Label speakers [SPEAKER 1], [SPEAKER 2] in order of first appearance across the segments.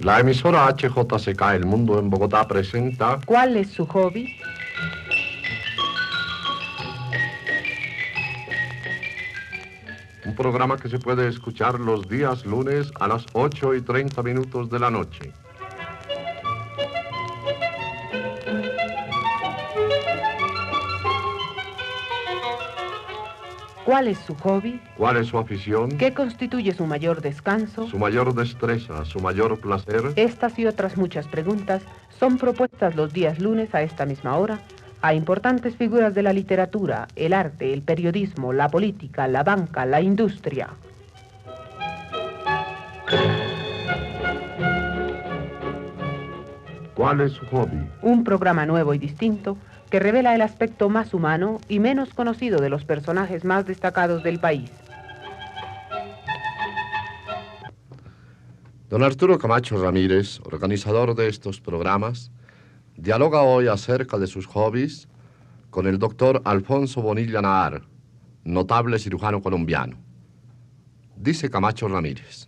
[SPEAKER 1] La emisora HJCK El Mundo en Bogotá presenta...
[SPEAKER 2] ¿Cuál es su hobby?
[SPEAKER 1] Un programa que se puede escuchar los días lunes a las 8:30 de la noche.
[SPEAKER 2] ¿Cuál es su hobby?
[SPEAKER 1] ¿Cuál es su afición?
[SPEAKER 2] ¿Qué constituye su mayor descanso?
[SPEAKER 1] Su mayor destreza, su mayor placer.
[SPEAKER 2] Estas y otras muchas preguntas son propuestas los días lunes a esta misma hora a importantes figuras de la literatura, el arte, el periodismo, la política, la banca, la industria.
[SPEAKER 1] ¿Cuál es su hobby?
[SPEAKER 2] Un programa nuevo y distinto que revela el aspecto más humano y menos conocido de los personajes más destacados del país.
[SPEAKER 1] Don Arturo Camacho Ramírez, organizador de estos programas, dialoga hoy acerca de sus hobbies con el doctor Alfonso Bonilla Nahar, notable cirujano colombiano. Dice Camacho Ramírez.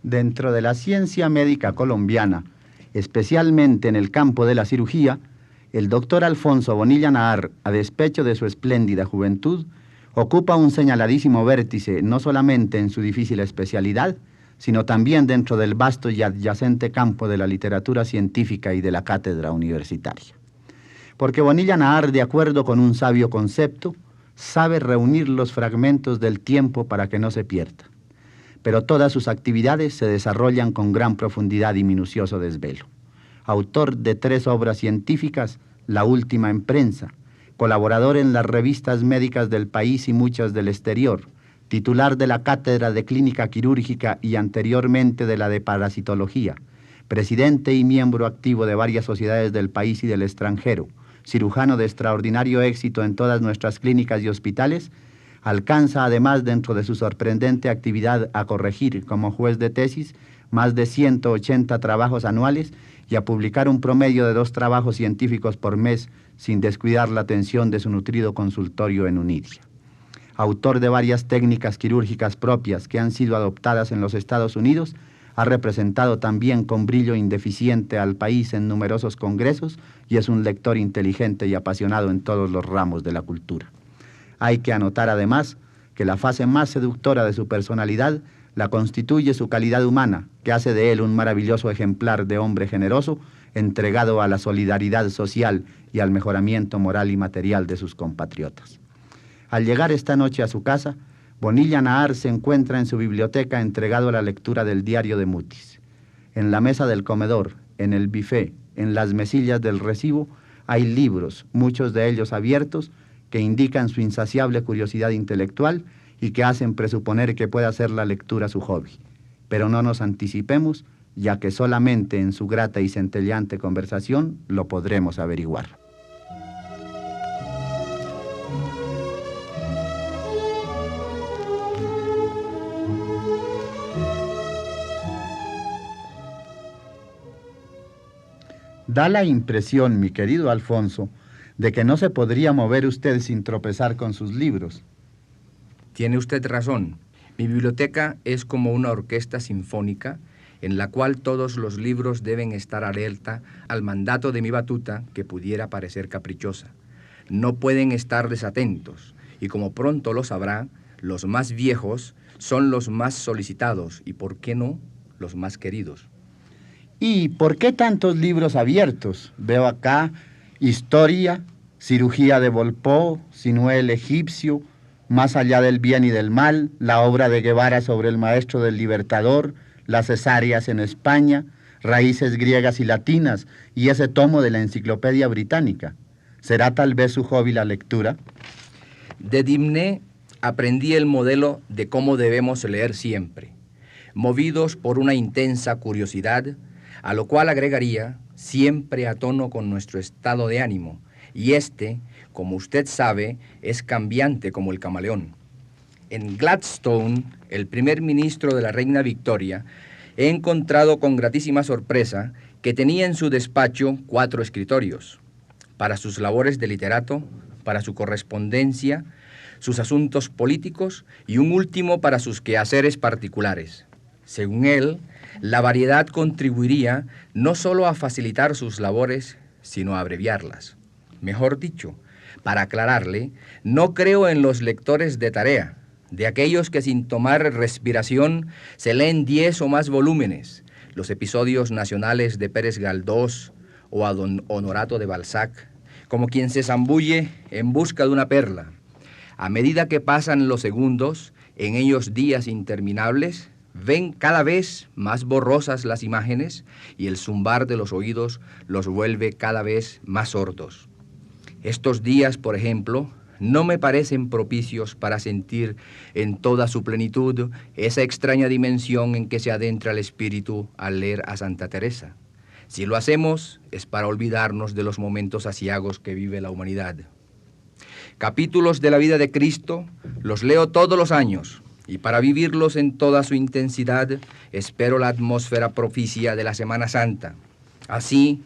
[SPEAKER 3] Dentro de la ciencia médica colombiana, especialmente en el campo de la cirugía, el doctor Alfonso Bonilla Nahar, a despecho de su espléndida juventud, ocupa un señaladísimo vértice no solamente en su difícil especialidad, sino también dentro del vasto y adyacente campo de la literatura científica y de la cátedra universitaria. Porque Bonilla Nahar, de acuerdo con un sabio concepto, sabe reunir los fragmentos del tiempo para que no se pierda. Pero todas sus actividades se desarrollan con gran profundidad y minucioso desvelo. Autor de 3 obras científicas, la última en prensa, colaborador en las revistas médicas del país y muchas del exterior, titular de la Cátedra de Clínica Quirúrgica y anteriormente de la de Parasitología, presidente y miembro activo de varias sociedades del país y del extranjero, cirujano de extraordinario éxito en todas nuestras clínicas y hospitales, alcanza además dentro de su sorprendente actividad a corregir como juez de tesis más de 180 trabajos anuales y a publicar un promedio de 2 trabajos científicos por mes sin descuidar la atención de su nutrido consultorio en Unidia. Autor de varias técnicas quirúrgicas propias que han sido adoptadas en los Estados Unidos, ha representado también con brillo indeficiente al país en numerosos congresos y es un lector inteligente y apasionado en todos los ramos de la cultura. Hay que anotar además que la fase más seductora de su personalidad la constituye su calidad humana, que hace de él un maravilloso ejemplar de hombre generoso, entregado a la solidaridad social y al mejoramiento moral y material de sus compatriotas. Al llegar esta noche a su casa, Bonilla Nahar se encuentra en su biblioteca entregado a la lectura del diario de Mutis. En la mesa del comedor, en el buffet, en las mesillas del recibo, hay libros, muchos de ellos abiertos, que indican su insaciable curiosidad intelectual y que hacen presuponer que pueda ser la lectura su hobby. Pero no nos anticipemos, ya que solamente en su grata y centelleante conversación lo podremos averiguar. Da la impresión, mi querido Alfonso, de que no se podría mover usted sin tropezar con sus libros.
[SPEAKER 4] Tiene usted razón. Mi biblioteca es como una orquesta sinfónica en la cual todos los libros deben estar alerta al mandato de mi batuta que pudiera parecer caprichosa. No pueden estar desatentos y como pronto lo sabrá, los más viejos son los más solicitados y, ¿por qué no?, los más queridos.
[SPEAKER 3] ¿Y por qué tantos libros abiertos? Veo acá Historia, Cirugía de Volpó, Sinué el Egipcio, Más allá del bien y del mal, la obra de Guevara sobre el maestro del Libertador, las cesáreas en España, raíces griegas y latinas, y ese tomo de la Enciclopedia Británica. ¿Será tal vez su hobby la lectura?
[SPEAKER 4] De Dimné aprendí el modelo de cómo debemos leer siempre, movidos por una intensa curiosidad, a lo cual agregaría siempre a tono con nuestro estado de ánimo, y como usted sabe, es cambiante como el camaleón. En Gladstone, el primer ministro de la reina Victoria, he encontrado con gratísima sorpresa que tenía en su despacho 4 escritorios, para sus labores de literato, para su correspondencia, sus asuntos políticos y un último para sus quehaceres particulares. Según él, la variedad contribuiría no solo a facilitar sus labores, sino a abreviarlas. Mejor dicho, para aclararle, no creo en los lectores de tarea, de aquellos que sin tomar respiración se leen 10 o más volúmenes, los episodios nacionales de Pérez Galdós o a don Honorato de Balzac, como quien se zambulle en busca de una perla. A medida que pasan los segundos, en ellos días interminables, ven cada vez más borrosas las imágenes y el zumbar de los oídos los vuelve cada vez más sordos. Estos días, por ejemplo, no me parecen propicios para sentir en toda su plenitud esa extraña dimensión en que se adentra el espíritu al leer a Santa Teresa. Si lo hacemos, es para olvidarnos de los momentos aciagos que vive la humanidad. Capítulos de la vida de Cristo los leo todos los años, y para vivirlos en toda su intensidad, espero la atmósfera propicia de la Semana Santa. Así,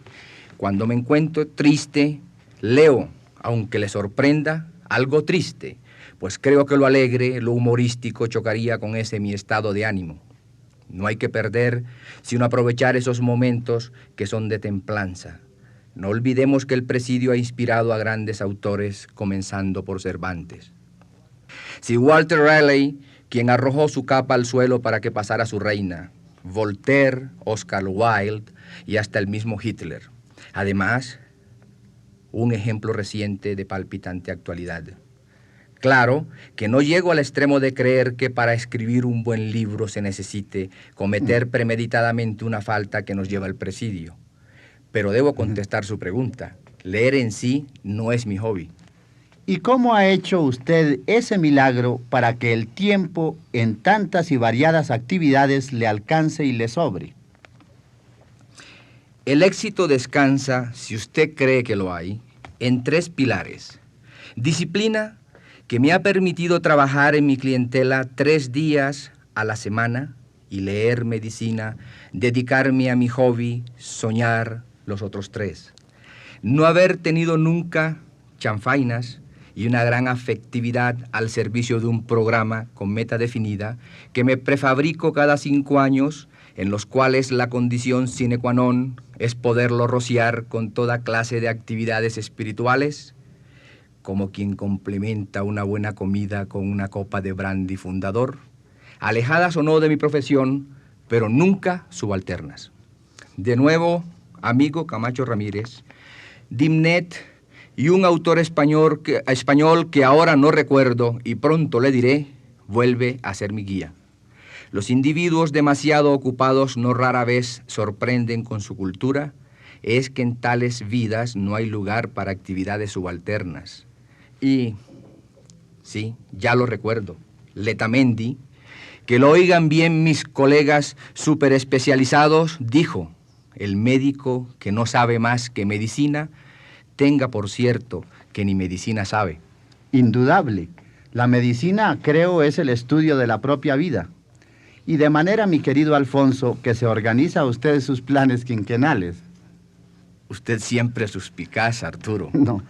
[SPEAKER 4] cuando me encuentro triste, leo, aunque le sorprenda, algo triste, pues creo que lo alegre, lo humorístico chocaría con ese mi estado de ánimo. No hay que perder, sino aprovechar esos momentos que son de templanza. No olvidemos que el presidio ha inspirado a grandes autores, comenzando por Cervantes. Si Walter Raleigh, quien arrojó su capa al suelo para que pasara su reina, Voltaire, Oscar Wilde y hasta el mismo Hitler. Además, un ejemplo reciente de palpitante actualidad. Claro que no llego al extremo de creer que para escribir un buen libro se necesite cometer premeditadamente una falta que nos lleva al presidio. Pero debo contestar su pregunta. Leer en sí no es mi hobby.
[SPEAKER 3] ¿Y cómo ha hecho usted ese milagro para que el tiempo en tantas y variadas actividades le alcance y le sobre?
[SPEAKER 4] El éxito descansa, si usted cree que lo hay, en 3 pilares. Disciplina, que me ha permitido trabajar en mi clientela 3 días a la semana y leer medicina, dedicarme a mi hobby, soñar los otros 3. No haber tenido nunca chanfainas y una gran afectividad al servicio de un programa con meta definida que me prefabrico cada 5 años, en los cuales la condición sine qua non es poderlo rociar con toda clase de actividades espirituales, como quien complementa una buena comida con una copa de brandy fundador, alejadas o no de mi profesión, pero nunca subalternas. De nuevo, amigo Camacho Ramírez, Dimnet y un autor español que ahora no recuerdo y pronto le diré, vuelve a ser mi guía. Los individuos demasiado ocupados no rara vez sorprenden con su cultura, es que en tales vidas no hay lugar para actividades subalternas. Y, sí, ya lo recuerdo, Letamendi, que lo oigan bien mis colegas superespecializados, dijo, el médico que no sabe más que medicina, tenga por cierto que ni medicina sabe.
[SPEAKER 3] Indudable. La medicina, creo, es el estudio de la propia vida. Y de manera, mi querido Alfonso, que se organiza usted sus planes quinquenales.
[SPEAKER 4] Usted siempre suspicaz, Arturo.
[SPEAKER 3] No.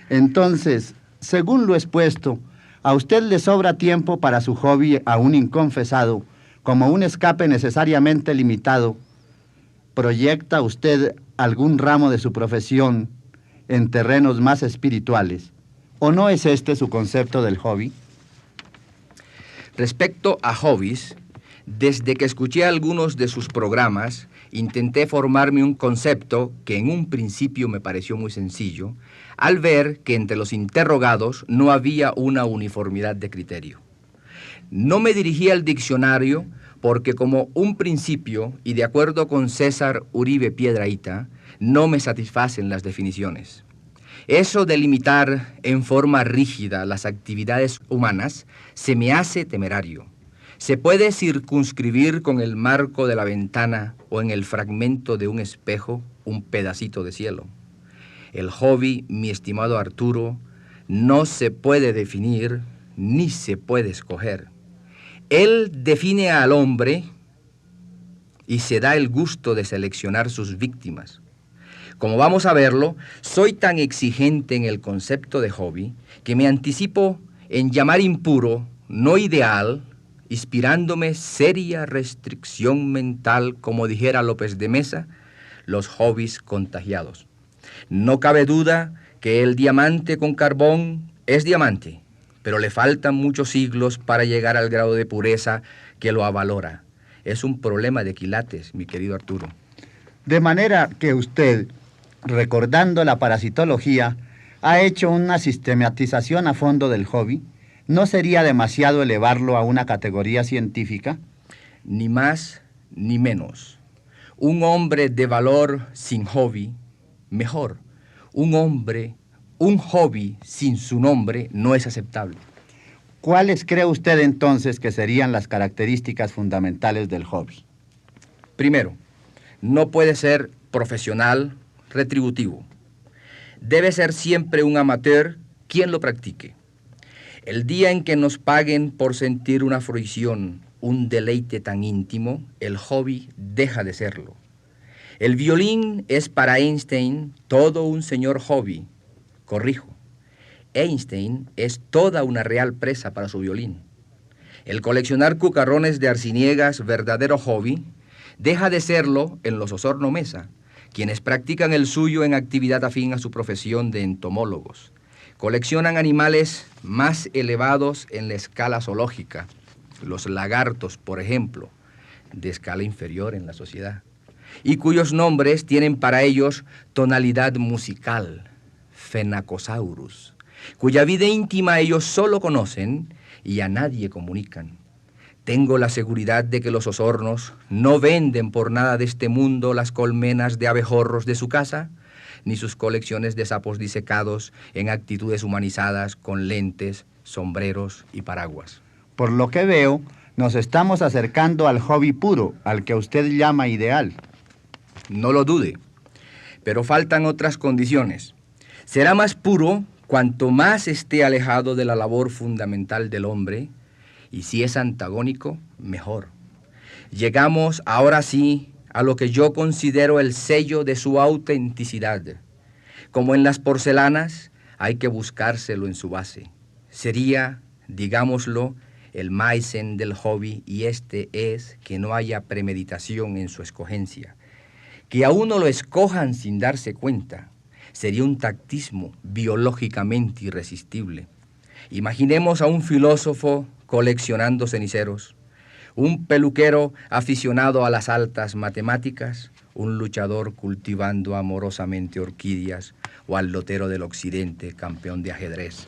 [SPEAKER 3] Entonces, según lo expuesto, a usted le sobra tiempo para su hobby aún inconfesado, como un escape necesariamente limitado. ¿Proyecta usted algún ramo de su profesión en terrenos más espirituales? ¿O no es este su concepto del hobby?
[SPEAKER 4] Respecto a hobbies, desde que escuché algunos de sus programas, intenté formarme un concepto que en un principio me pareció muy sencillo, al ver que entre los interrogados no había una uniformidad de criterio. No me dirigí al diccionario porque como un principio, y de acuerdo con César Uribe Piedrahíta, no me satisfacen las definiciones. Eso de limitar en forma rígida las actividades humanas se me hace temerario. Se puede circunscribir con el marco de la ventana o en el fragmento de un espejo un pedacito de cielo. El hobby, mi estimado Arturo, no se puede definir ni se puede escoger. Él define al hombre y se da el gusto de seleccionar sus víctimas. Como vamos a verlo, soy tan exigente en el concepto de hobby que me anticipo en llamar impuro, no ideal, inspirándome seria restricción mental, como dijera López de Mesa, los hobbies contagiados. No cabe duda que el diamante con carbón es diamante, pero le faltan muchos siglos para llegar al grado de pureza que lo avalora. Es un problema de quilates, mi querido Arturo.
[SPEAKER 3] De manera que usted, recordando la parasitología, ha hecho una sistematización a fondo del hobby. ¿No sería demasiado elevarlo a una categoría científica?
[SPEAKER 4] Ni más ni menos. Un hombre de valor sin hobby, mejor. Un hobby sin su nombre no es aceptable.
[SPEAKER 3] ¿Cuáles cree usted entonces que serían las características fundamentales del hobby?
[SPEAKER 4] Primero, no puede ser profesional, retributivo. Debe ser siempre un amateur quien lo practique. El día en que nos paguen por sentir una fruición, un deleite tan íntimo, el hobby deja de serlo. El violín es para Einstein todo un señor hobby. Corrijo, Einstein es toda una real presa para su violín. El coleccionar cucarrones de arciniegas, verdadero hobby, deja de serlo en los Osorno Mesa, quienes practican el suyo en actividad afín a su profesión de entomólogos. Coleccionan animales más elevados en la escala zoológica, los lagartos, por ejemplo, de escala inferior en la sociedad, y cuyos nombres tienen para ellos tonalidad musical, Phenacosaurus, cuya vida íntima ellos solo conocen y a nadie comunican. Tengo la seguridad de que los osornos no venden por nada de este mundo las colmenas de abejorros de su casa, ni sus colecciones de sapos disecados en actitudes humanizadas con lentes, sombreros y paraguas.
[SPEAKER 3] Por lo que veo, nos estamos acercando al hobby puro, al que usted llama ideal.
[SPEAKER 4] No lo dude, pero faltan otras condiciones. Será más puro cuanto más esté alejado de la labor fundamental del hombre, y si es antagónico, mejor. Llegamos ahora sí a lo que yo considero el sello de su autenticidad. Como en las porcelanas, hay que buscárselo en su base. Sería, digámoslo, el Meissen del hobby, y este es que no haya premeditación en su escogencia. Que a uno lo escojan sin darse cuenta sería un tactismo biológicamente irresistible. Imaginemos a un filósofo coleccionando ceniceros, un peluquero aficionado a las altas matemáticas, un luchador cultivando amorosamente orquídeas o al lotero del occidente, campeón de ajedrez.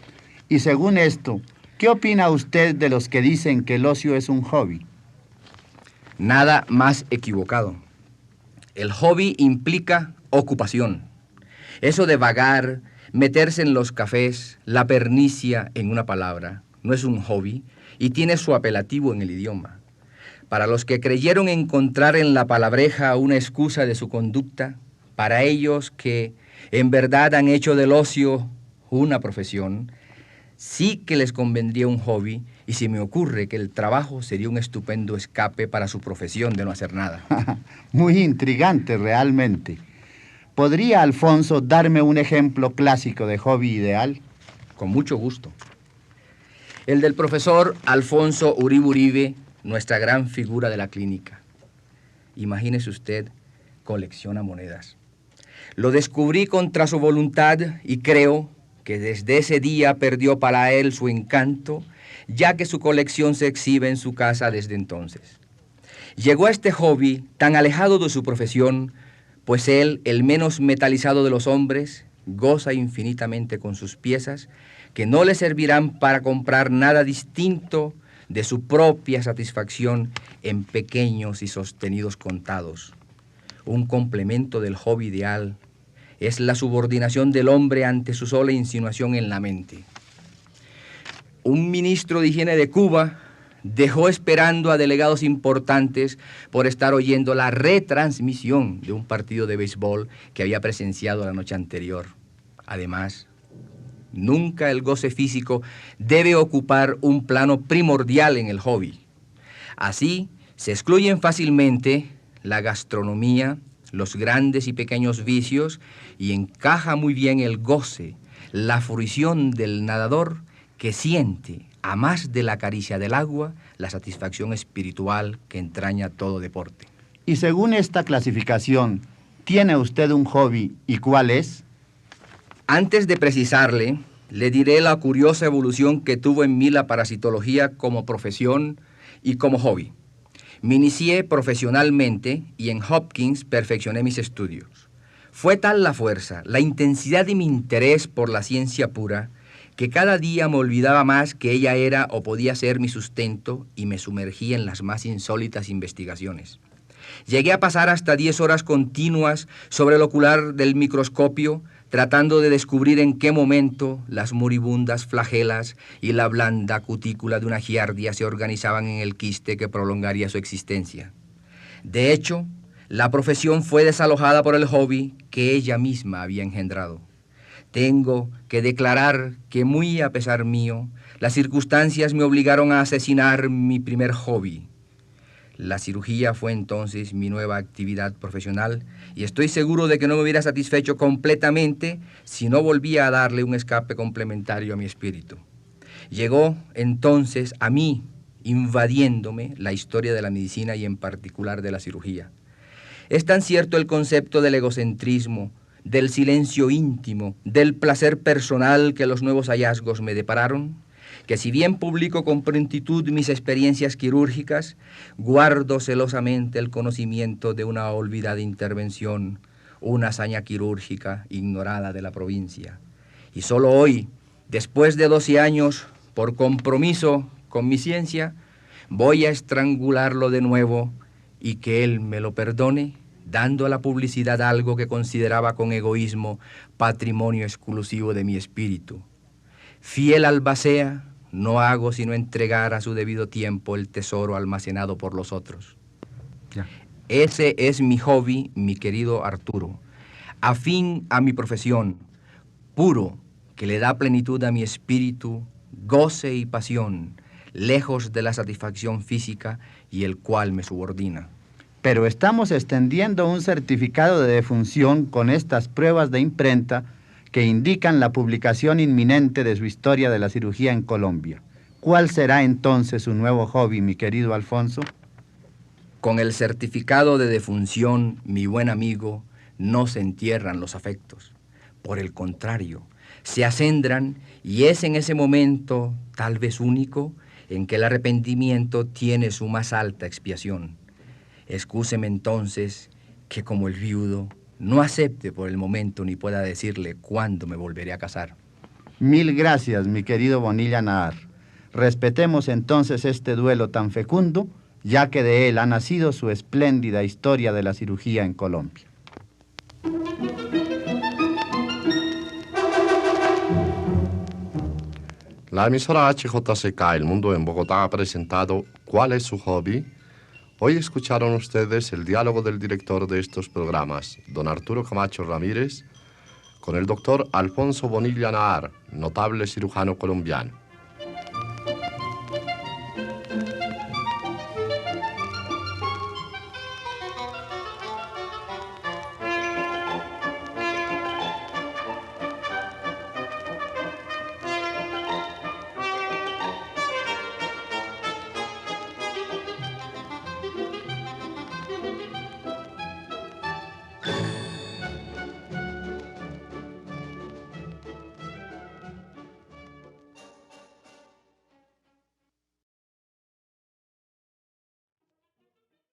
[SPEAKER 3] Y según esto, ¿qué opina usted de los que dicen que el ocio es un hobby?
[SPEAKER 4] Nada más equivocado. El hobby implica ocupación. Eso de vagar, meterse en los cafés, la pernicia, en una palabra, no es un hobby y tiene su apelativo en el idioma. Para los que creyeron encontrar en la palabreja una excusa de su conducta, para ellos que en verdad han hecho del ocio una profesión, sí que les convendría un hobby, y se me ocurre que el trabajo sería un estupendo escape para su profesión de no hacer nada.
[SPEAKER 3] Muy intrigante realmente. ¿Podría, Alfonso, darme un ejemplo clásico de hobby ideal?
[SPEAKER 4] Con mucho gusto. El del profesor Alfonso Uribe Uribe, nuestra gran figura de la clínica. Imagínese usted, colecciona monedas. Lo descubrí contra su voluntad y creo que desde ese día perdió para él su encanto, ya que su colección se exhibe en su casa desde entonces. Llegó a este hobby tan alejado de su profesión, pues él, el menos metalizado de los hombres, goza infinitamente con sus piezas, que no le servirán para comprar nada distinto de su propia satisfacción en pequeños y sostenidos contados. Un complemento del hobby ideal es la subordinación del hombre ante su sola insinuación en la mente. Un ministro de higiene de Cuba dejó esperando a delegados importantes por estar oyendo la retransmisión de un partido de béisbol que había presenciado la noche anterior. Además, nunca el goce físico debe ocupar un plano primordial en el hobby. Así, se excluyen fácilmente la gastronomía, los grandes y pequeños vicios, y encaja muy bien el goce, la fruición del nadador, que siente, a más de la caricia del agua, la satisfacción espiritual que entraña todo deporte.
[SPEAKER 3] Y según esta clasificación, ¿tiene usted un hobby y cuál es?
[SPEAKER 4] Antes de precisarle, le diré la curiosa evolución que tuvo en mí la parasitología como profesión y como hobby. Me inicié profesionalmente y en Hopkins perfeccioné mis estudios. Fue tal la fuerza, la intensidad de mi interés por la ciencia pura, que cada día me olvidaba más que ella era o podía ser mi sustento y me sumergí en las más insólitas investigaciones. Llegué a pasar hasta 10 horas continuas sobre el ocular del microscopio, tratando de descubrir en qué momento las moribundas flagelas y la blanda cutícula de una giardia se organizaban en el quiste que prolongaría su existencia. De hecho, la profesión fue desalojada por el hobby que ella misma había engendrado. Tengo que declarar que muy a pesar mío, las circunstancias me obligaron a asesinar mi primer hobby. La cirugía fue entonces mi nueva actividad profesional y estoy seguro de que no me hubiera satisfecho completamente si no volvía a darle un escape complementario a mi espíritu. Llegó entonces a mí, invadiéndome, la historia de la medicina y en particular de la cirugía. Es tan cierto el concepto del egocentrismo, del silencio íntimo, del placer personal que los nuevos hallazgos me depararon, que si bien publico con prontitud mis experiencias quirúrgicas, guardo celosamente el conocimiento de una olvidada intervención, una hazaña quirúrgica ignorada de la provincia. Y solo hoy, después de 12 años, por compromiso con mi ciencia, voy a estrangularlo de nuevo y que él me lo perdone, dando a la publicidad algo que consideraba con egoísmo patrimonio exclusivo de mi espíritu. Fiel albacea, no hago sino entregar a su debido tiempo el tesoro almacenado por los otros.
[SPEAKER 3] Ya.
[SPEAKER 4] Ese es mi hobby, mi querido Arturo, afín a mi profesión, puro, que le da plenitud a mi espíritu, goce y pasión, lejos de la satisfacción física y el cual me subordina.
[SPEAKER 3] Pero estamos extendiendo un certificado de defunción con estas pruebas de imprenta que indican la publicación inminente de su historia de la cirugía en Colombia. ¿Cuál será entonces su nuevo hobby, mi querido Alfonso?
[SPEAKER 4] Con el certificado de defunción, mi buen amigo, no se entierran los afectos. Por el contrario, se acendran y es en ese momento, tal vez único, en que el arrepentimiento tiene su más alta expiación. Excúseme entonces que como el viudo no acepte por el momento ni pueda decirle cuándo me volveré a casar.
[SPEAKER 3] Mil gracias, mi querido Bonilla Nahar. Respetemos entonces este duelo tan fecundo, ya que de él ha nacido su espléndida historia de la cirugía en Colombia.
[SPEAKER 1] La emisora HJCK El Mundo en Bogotá ha presentado ¿Cuál es su hobby? Hoy escucharon ustedes el diálogo del director de estos programas, don Arturo Camacho Ramírez, con el doctor Alfonso Bonilla Nahar, notable cirujano colombiano.